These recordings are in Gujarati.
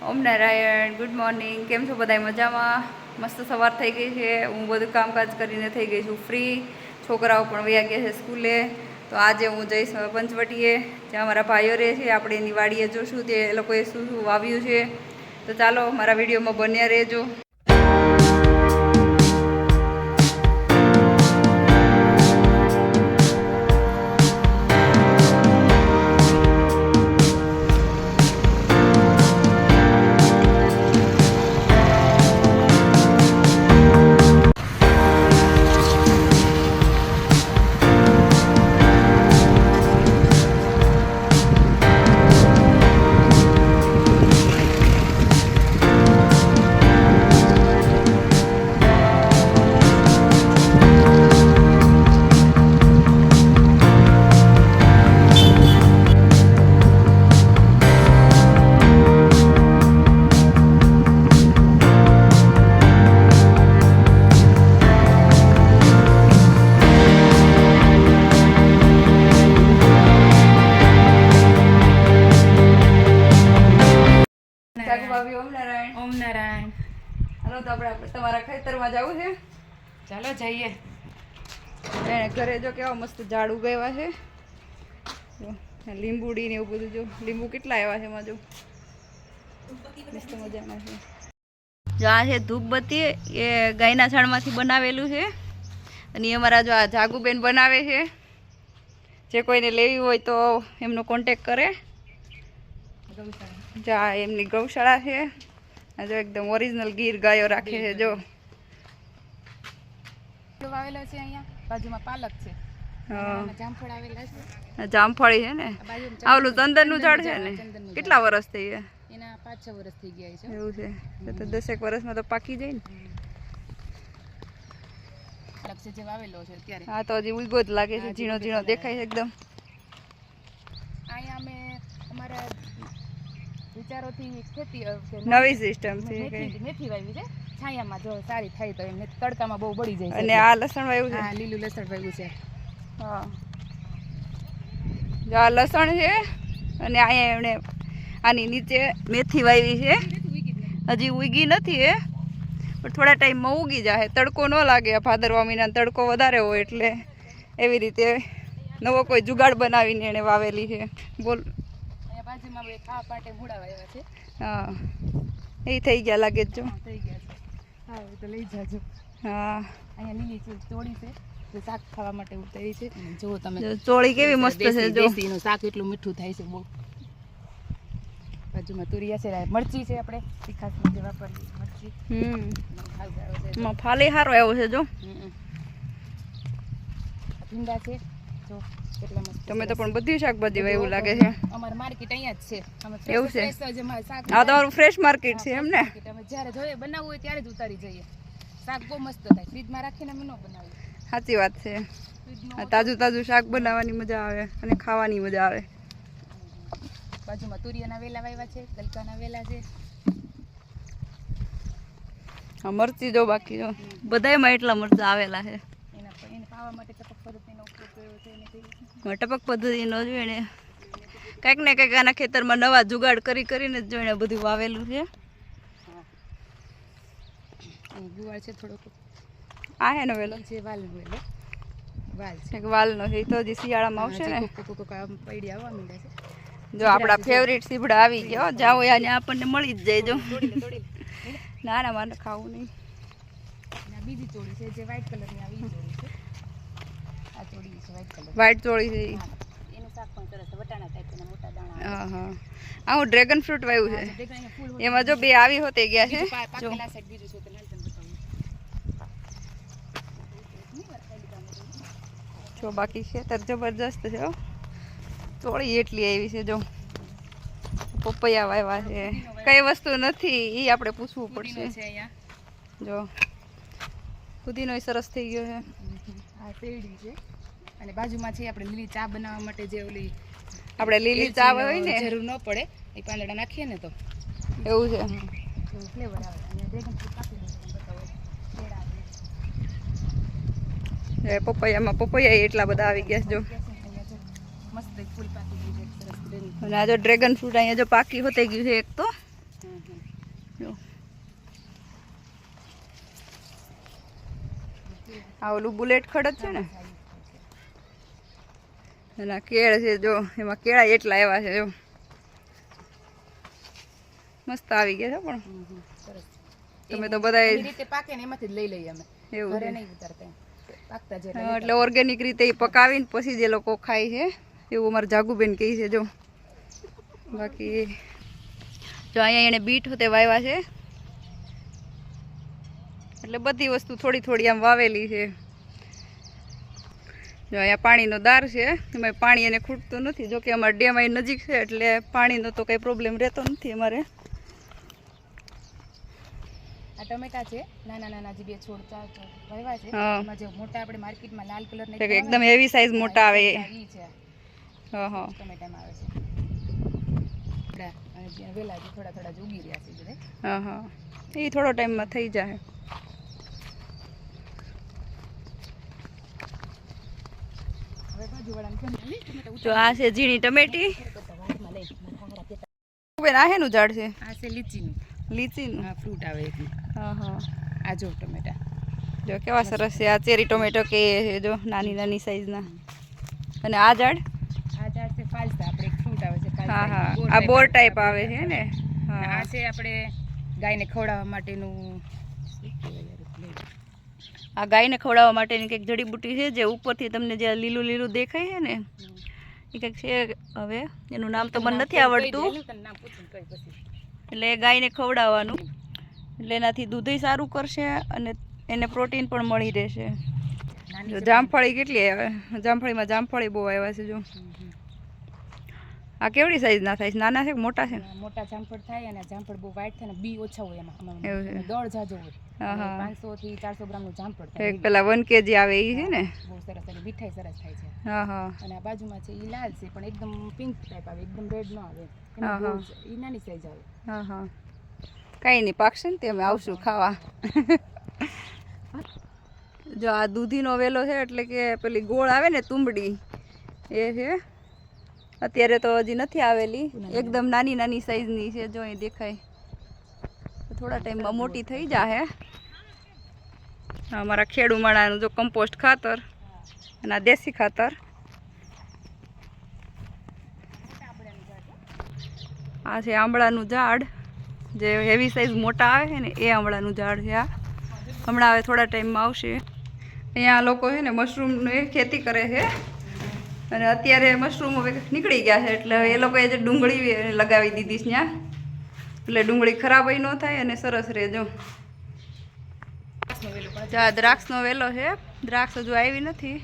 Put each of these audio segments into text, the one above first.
ઓમ નારાયણ, ગુડ મોર્નિંગ. કેમ છો બધા? મજામાં? મસ્ત સવાર થઈ ગઈ છે. હું બધું કામકાજ કરીને થઈ ગઈ છું ફ્રી. છોકરાઓ પણ વયા ગયા છે સ્કૂલે. તો આજે હું જઈશ પંચવટીએ, જ્યાં મારા ભાઈઓ રહે છે. આપણે એની વાડીએ જોશું તે એ લોકોએ શું શું વાવ્યું છે. તો ચાલો મારા વિડીયોમાં બન્યા રહેજો. ઓમ નારાયણ. ઓમ નારાયણ. હાલો તો આપણે તમારા ખેતરમાં જવું છે. ચાલો જઈએ. એને ઘરે જો કેવા મસ્ત ઝાડ ઉગાવ્યા છે. લીંબુડી ને એવું બધું. જો લીંબુ કેટલા આવ્યા છે એમાં. જો મસ્ત મજાના છે. જો આ છે ધૂપબત્તી, એ ગાયના છાણમાંથી બનાવેલું છે. અને એ અમારા જો આ જાગુબેન બનાવે છે. જે કોઈને લેવી હોય તો એમનો કોન્ટેક કરે. જો આ એમની ગૌશાળા છે. જો એકદમ ઓરિજિનલ ગીર ગાયો રાખે છે. જો વાવેલો છે અહીંયા બાજુમાં પાલક છે. જામફળ આવેલા છે. જામફળી છે ને. આવલું ચંદનનું ઝાડ છે ને. કેટલા વર્ષ થઈ ગયા? એના 5-6 વર્ષ થઈ ગયા છે. એવું છે તો 10 વર્ષમાં તો પાકી જાય ને. પાલક છે જે વાવેલો છે અત્યારે. હા તો હજી ઉગો જ લાગે છે. ઝીણો ઝીણો દેખાય છે એકદમ. અહીંયા અમે અમારા વિચારોથી ખેતી નવી સિસ્ટમ છે. મેથી વાવી છે છાયામાં. જો સારી થાય તો એમ તડકામાં બહુ બળી જાય છે. અને આ લસણ વાવ્યું છે. હા, લીલું લસણ વાવ્યું છે. હા, જો આ લસણ છે. અને અહીંયા એમણે આની નીચે મેથી વાવી છે. હજી ઉગી નથી એ, પણ થોડા ટાઈમમાં ઉગી જાય. તડકો ન લાગે. આ ભાદરવા મહિના તડકો વધારે હોય એટલે એવી રીતે નવો કોઈ જુગાડ બનાવીને એને વાવેલી છે. બોલ. બાજુમાં બે ખાવા માટે મૂળા વાવ્યા છે. હા, એ થઈ ગયા લાગે જો. થઈ ગયા છે. હા, તો લઈ જાજો. હા, અહીંયા લીલી ચોળી છે જે શાક ખાવા માટે ઉતારી છે. જુઓ તમે ચોળી કેવી મસ્ત છે. જો દેશીનું શાક એટલું મીઠું થાય છે બહુ. બાજુમાં તુરિયા છે, મરચી છે. આપણે તીખાસમાં જે વાપરીએ મરચી. ફાલી સારો આવ્યો છે. જો ભીંડા છે. જો કેટલા મસ્ત. તમે તો પણ બધી શાકભાજી એવું લાગે છે. અમારું માર્કેટ અહીંયા જ છે. એવું છે. હા, તમારું ફ્રેશ માર્કેટ છે એમ ને. અમે જ્યારે જોઈએ બનાવવું હોય ત્યારે જ ઉતારી જઈએ. શાક બહુ મસ્ત થાય. ફ્રીજમાં રાખીને અમે ન બનાવીએ. સાચી વાત છે. તાજું તાજું શાક બનાવવાની મજા આવે અને ખાવાની મજા આવે. બાજુમાં તુરિયાના વેલા વાવ્યા છે, ગલકાના વેલા છે. હા, મરચી જો બાકી જો બધાયમાં એટલા મરચા આવેલા છે. એને ખાવા માટે ટપક પદ્ધતિનો ઉપયોગ કર્યો છે. ટપક પદ્ધતિનો જ એને કંઈક ને કંઈક આના ખેતરમાં નવા જુગાડ કરીને જ જોઈને બધું વાવેલું છે. ગુવાળ છે થોડોક. આ હે ને વેલો છે વાલ વેલો. વાલ છે. એક વાલનો છે. તો હજી શિયાળામાં આવશે ને. પૈડી આવવા માંડ્યા છે. જો આપણા ફેવરિટ સીભડા આવી ગયા. જાઓ યાને આપણને મળી જ જાય. જો ના ના મારે ખાવું નહીં. બીજી ચોળી છે જે વ્હાઈટ કલરની આવી ચોળી છે. આ ચોળી છે વ્હાઈટ કલર. વ્હાઈટ ચોળી છે. એનું શાક પણ સરસ વટાણા ટાઈપના મોટા દાણા. હા હા. આ હું ડ્રેગન ફ્રૂટ વાવ્યું છે. એમાં જો બે આવી હોતે ગયા છે. જો બીજું છે તો નાનકન બતાવું. જો બાકી ખેતર જબરજસ્ત છે. ચોળી એટલી આવી છે. જો પપૈયા વાવ્યા છે. કઈ વસ્તુ નથી એ આપણે પૂછવું પડશે. જો પુદીનો સરસ થઈ ગયો છે. આ શેરડી છે. અને બાજુમાં છે આપણે લીલી ચા બનાવવા માટે જે ઓલી આપણે લીલી ચા હોય ને જરૂર ન પડે એ પાંદડા નાખીએ ને તો એવું છે. ફ્લેવર આવે. અને ડ્રેગન ફ્રૂટ કાપી પપૈયામાં પપૈયા એટલા બધા આવી ગયા. જો મસ્ત ફૂલ પાકી ગયું છે. સરસ ગ્રીન. અને આ જો ડ્રેગન ફ્રૂટ અહીંયા જો પાકી હોતે ગયું છે એક તો. જો આ ઓલું બુલેટ ખડ જ છે ને, એના કેળ છે જો, એમાં કેળા એટલા એવા છે જો, મસ્ત આવી ગયા છે. પણ સરસ. તમે તો બધા એની રીતે પાકે ને એમાંથી જ લઈ લઈએ અમે, એવું ઘરે છે. નહીં ઉતારતા એમ. પાકતા જે એટલે ઓર્ગેનિક રીતે ઈ પકાવીને પછી જે લોકો ખાય છે એવું અમારે જાગુબેન કહે છે. જો બાકી જો અહીંયા એને બીટ હોતે વાવ્યા છે, એટલે બધી વસ્તુ થોડી થોડી આમ વાવેલી છે. જો અહીંયા પાણીનો દાર છે, એમાં પાણી એને ખૂટતું નથી. જોકે અમારે ડેમ અહીં નજીક છે એટલે પાણીનો તો કંઈ પ્રોબ્લેમ રહેતો નથી અમારે. આ ટમેટા છે, નાના નાના જે બે છોડ વાવ્યા છે, હા. એમાં જે મોટા આપણે માર્કેટમાં લાલ કલર ને એટલે એકદમ હેવી સાઈઝ મોટા આવે. ઈ છે હા હા ટમેટામાં આવે છે. અને જ્યાં વેલા જે થોડા થોડા જ ઉગી રહ્યા છે બધા. હા હા, એ થોડો ટાઈમમાં થઈ જાય. હવે બાજુવાળાને કેમ ટમેટા જો આ છે ઝીણી ટમેટી. વારમાં લઈ બેન આ હેનું ઝાડ છે? આ છે લીચીનું. લીચીનું? હા, ફ્રૂટ આવે એટલું. હા હા, આ જો ટમેટા જો કેવા સરસ છે. આ ચેરી ટોમેટો કે છે જો, નાની નાની સાઈઝના. અને આ ઝાડ? આ ઝાડ છે ફાલસા, આપણે એક ફ્રૂટ આવે છે હા ફાલસા, હા, આ બોર ટાઈપ આવે છે ને. અને હા આ છે આપણે ગાયને ખવડાવવા માટેનું શું કહેવાય યાર? આ ગાયને ખવડાવવા માટેની કંઈક જડીબુટ્ટી છે, જે ઉપરથી તમને જે લીલું લીલું દેખાય છે ને, એ કંઈક છે. હવે એનું નામ તો મને નથી આવડતું. નામ પૂછીને કહી પછી. એટલે એ ગાયને ખવડાવવાનું, એટલે એનાથી દૂધય સારું કરશે અને એને પ્રોટીન પણ મળી રહેશે. જો જામફળી કેટલી આવે, જામફળીમાં જામફળી બહુ આવ્યા છે જો. આ કેવડી સાઈઝના થાય છે? નાના છે કે મોટા છે? મોટા જામફળ થાય, અને જામફળ બહુ વાઇટ થાય ને બી ઓછા હોય એમાં. એવું છે. દળ જાજો હોય. હા હા, 500 થી 400 ગ્રામનું જામફળ થાય. એક પેલા 1 kg આવે એ છે ને? બહુ સરસ, અને મીઠાઈ સરસ થાય છે. હા હા અને આ બાજુમાં છે એ લાલ છે, પણ એકદમ પિંક ટાઈપ આવે, એકદમ રેડ ન આવે. હા હા એ નાની સાઈઝ આવે. હા હા, કાંઈ નહીં, પાકશે ને તે અમે આવશું ખાવા. જો આ દૂધીનો વેલો છે, એટલે કે પેલી ગોળ આવે ને તુંબડી, એ છે. અત્યારે તો હજી નથી આવેલી, એકદમ નાની નાની સાઈઝની છે. જો અહીં દેખાય, થોડા ટાઈમમાં મોટી થઈ જાહે. અમારા ખેડૂમાળાનું જો કમ્પોસ્ટ ખાતર અને આ દેશી ખાતર. આ છે આંબળાનું ઝાડ, જે હેવી સાઈઝ મોટા આવે છે ને એ આંબળાનું ઝાડ છે. આ હમણાં હવે થોડા ટાઈમમાં આવશે. અહીંયા લોકો છે ને મશરૂમની ખેતી કરે છે, અને અત્યારે મશરૂમ હવે નીકળી ગયા છે, એટલે એ લોકોએ જે ડુંગળી લગાવી દીધી છે ત્યાં, એટલે ડુંગળી ખરાબ ન થાય અને સરસ રહેજો. આ દ્રાક્ષનો વેલો છે, દ્રાક્ષ હજુ આવી નથી,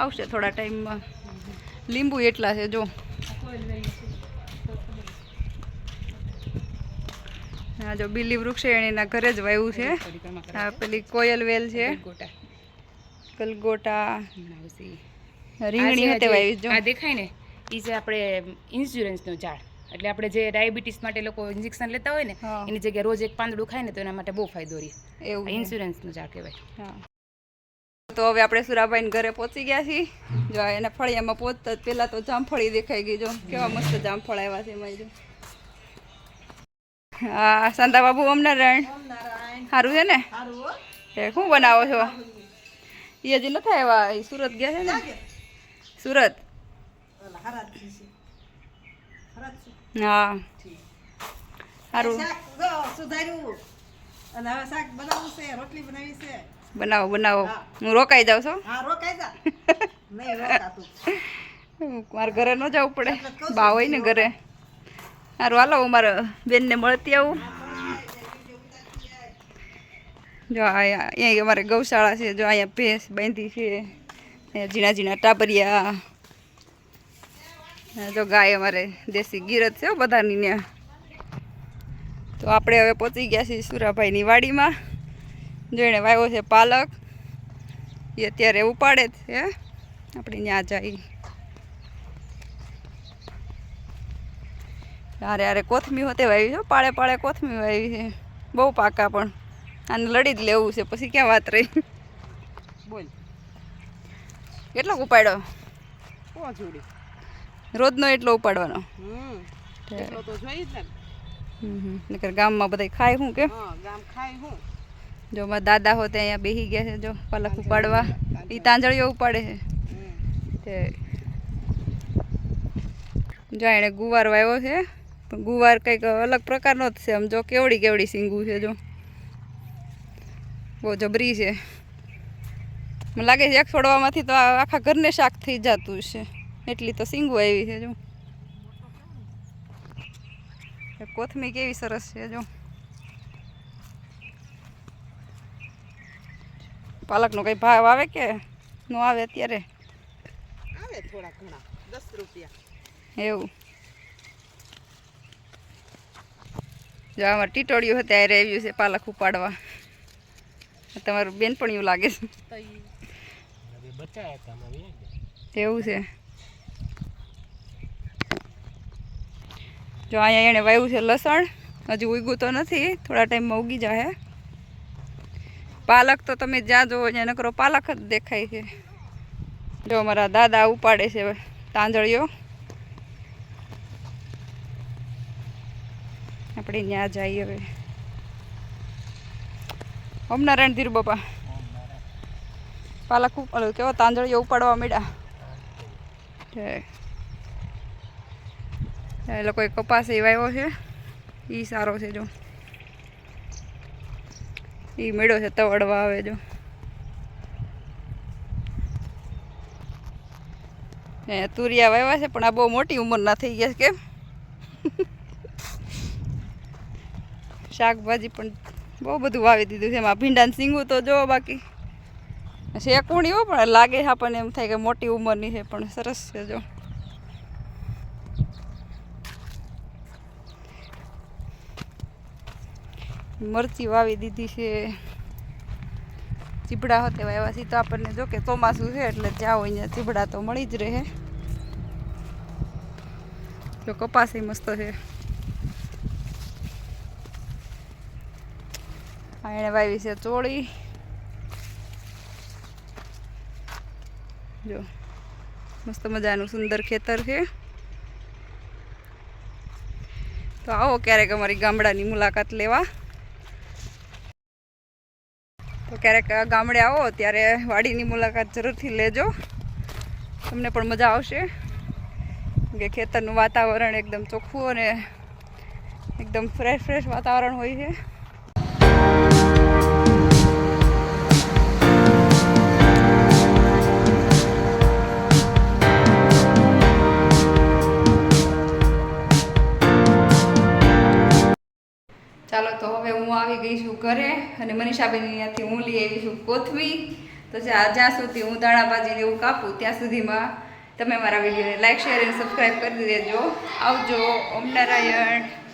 આવશે થોડા ટાઈમમાં. લીંબુ એટલા છે જો. હા જો બીલી વૃક્ષ એના ઘરે જ વાવ્યું છે. હા, પેલી કોયલ વેલ છે, ગલગોટા, રીંગણી હતી વાવી જો. આ દેખાય ને એ છે આપણે ઇન્સ્યોરન્સનો ઝાડ. એટલે આપણે જે ડાયાબિટીસ માટે લોકો ઇન્જેક્શન લેતા હોય ને, એની જગ્યાએ રોજ એક પાંદડું ખાય ને તો એના માટે બહુ ફાયદો રહે. એવું ઇન્સ્યોરન્સનું ઝાડ કહેવાય. હા, તો હવે આપણે સુરાભાઈને ઘરે પહોંચી ગયા છીએ. જો એના ફળિયામાં પહોંચતા જ પહેલાં તો જામફળી દેખાઈ ગઈ. જો કેવા મસ્ત જામફળ આવ્યા છે એમાં. જો હા, શાંતા બાબુ અમનારાયણ સારું છે ને? એ શું બનાવો છો? એ હજી નથી આવ્યા, એ સુરત ગયા છે ને? સુરત? હા સારું, બનાવો બનાવો. હું રોકાઈ જાઉં છું. મારે ઘરે ન જવું પડે, બા હોય ને ઘરે. સારું હાલો, હું મારા બેનને મળતી આવું. જો અહીંયા અમારે ગૌશાળા છે. જો અહીંયા ભેંસ બાંધી છે, અહીંયા ઝીણા ઝીણા ટાબરિયા. જો ગાય અમારે દેશી ગીરજ છે બધાની ત્યાં. તો આપણે હવે પહોંચી ગયા છીએ સુરાભાઈની વાડીમાં. જો એણે વાવ્યો છે પાલક, એ અત્યારે ઉપાડે જ છે. આપણે ત્યાં જઈ. અરે અરે કોથમી હોતે વાવી છે, પાળે પાળે કોથમી વાવી છે, બહુ પાકા. પણ આને લડી જ લેવું છે, પછી ક્યાં વાત રહી. બોલ કેટલો ઉપાડ્યો? જોડી રોજનો એટલો ઉપાડવાનો? એટલો તો જોઈએ જ ને. નકર ગામમાં બધા ખાય શું કે હા ગામ ખાય હું જો મારા દાદા હોતે અહીંયા બેસી ગયા છે જો પાલક ઉપાડવા એ તાંજળીઓ ઉપાડે છે તે જો એણે ગુવાર વાવ્યો છે પણ ગુવાર કંઈક અલગ પ્રકારનો જ છે આમ જો કેવડી કેવડી સીંગું છે જો બહુ જબરી છે મને લાગે છે એક છોડવામાંથી તો આખા ઘરને શાક થઈ જતું છે એટલી તો સીંગું આવી છે જો કોથમી કેવી સરસ છે જો પાલકનો કઈ ભાવ આવે કે ન આવે અત્યારે આવે થોડા ઘણા 10 રૂપિયા એવું જો આમાં ટીટોળિયું હતા ત્યારે આવ્યું છે પાલક ઉપાડવા તમારું બેનપણિયું લાગે છે એવું છે જો અહીંયા એણે વાવ્યું છે લસણ હજુ ઉગ્યું તો નથી થોડા ટાઈમમાં ઉગી જાય પાલક તો તમે જ્યાં જોવો ત્યાં નકરો પાલક જ દેખાય છે જો મારા દાદા ઉપાડે છે તાંજળીઓ આપણે ત્યાં જઈએ હવે ઓમ નારાયણ ધીર બાપા પાલક ઓલું કેવો તાંજળીઓ ઉપાડવા માંડ્યા એ લોકોએ કપાસ એ વાવ્યો છે એ સારો છે જો એ મેળો છે તવડવા આવે જો તુરિયા વાવ્યા છે પણ આ બહુ મોટી ઉંમરના થઈ ગયા છે કેમ શાકભાજી પણ બહુ બધું વાવી દીધું છે એમાં ભીંડાને સીંગું તો જો બાકી શેકુણી હો પણ લાગે છે આપણને એમ થાય કે મોટી ઉંમરની છે પણ સરસ છે જો મરચી વાવી દીધી છે ચીબડા હોતે વાવ્યા છે તો આપણને જો કે ચોમાસું છે એટલે જાઓ અહીંયા ચીબડા તો મળી જ રહે જો કપાસ મસ્ત છે એણે વાવી છે ચોળી જો મસ્ત મજાનું સુંદર ખેતર છે તો આવો ક્યારેક અમારી ગામડાની મુલાકાત લેવા તો ક્યારેક ગામડે આવો ત્યારે વાડીની મુલાકાત જરૂરથી લેજો તમને પણ મજા આવશે કે ખેતરનું વાતાવરણ એકદમ ચોખ્ખું અને એકદમ ફ્રેશ વાતાવરણ હોય છે ચાલો તો હવે હું આવી ગઈ છું ઘરે અને મનીષાબેન ત્યાંથી હું લઈ આવી છું કોથમી તો જ્યાં સુધી હું દાણાભાજીને એવું કાપું ત્યાં સુધીમાં તમે મારા વિડીયોને લાઈક શેર અને સબસ્ક્રાઈબ કરી દેજો આવજો ઓમ નારાયણ